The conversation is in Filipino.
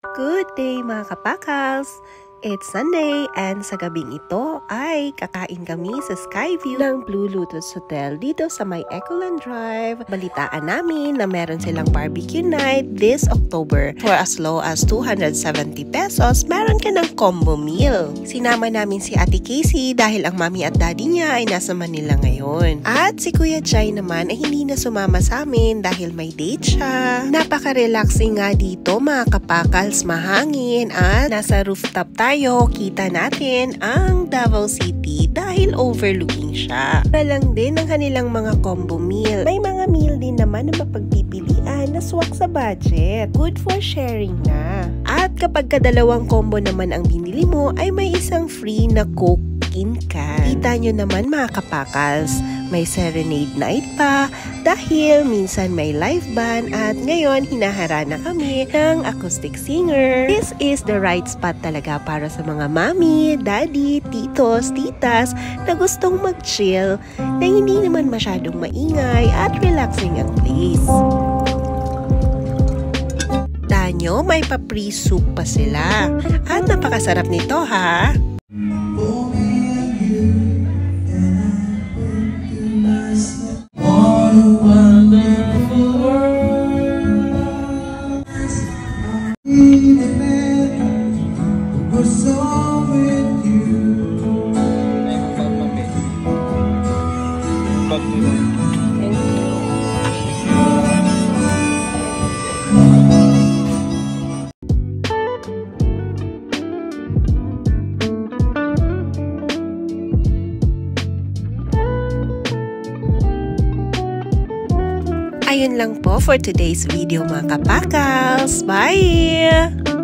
Good day mga kapakals! It's Sunday and sa gabing ito ay kakain kami sa Skyview ng Blue Lotus Hotel dito sa may Ecoland Drive. Balitaan namin na meron silang barbecue night this October. For as low as 270 pesos, meron ka ng combo meal. Sinama namin si Ate Casey dahil ang mami at daddy niya ay nasa Manila ngayon. At si Kuya Jai naman ay hindi na sumama sa amin dahil may date siya. Napaka-relaxing nga dito mga kapakals, mahangin at nasa rooftop tayo, kita natin ang Davao City dahil overlooking siya. Lang din ang kanilang mga combo meal. May mga meal din naman na mapagpipilian na swak sa budget. Good for sharing na. At kapag kadalawang combo naman ang binili mo, ay may isang free na Coke in can. Kita nyo naman mga kapakals, may serenade night pa dahil minsan may live band at ngayon hinaharana kami ng acoustic singer. This is the right spot talaga para sa mga mami, daddy, titos, titas na gustong mag-chill na hindi naman masyadong maingay at relaxing ang place. Tanyo, may pa-free soup pa sila at napakasarap nito ha. Ayun lang po for today's video mga kapakals. Bye!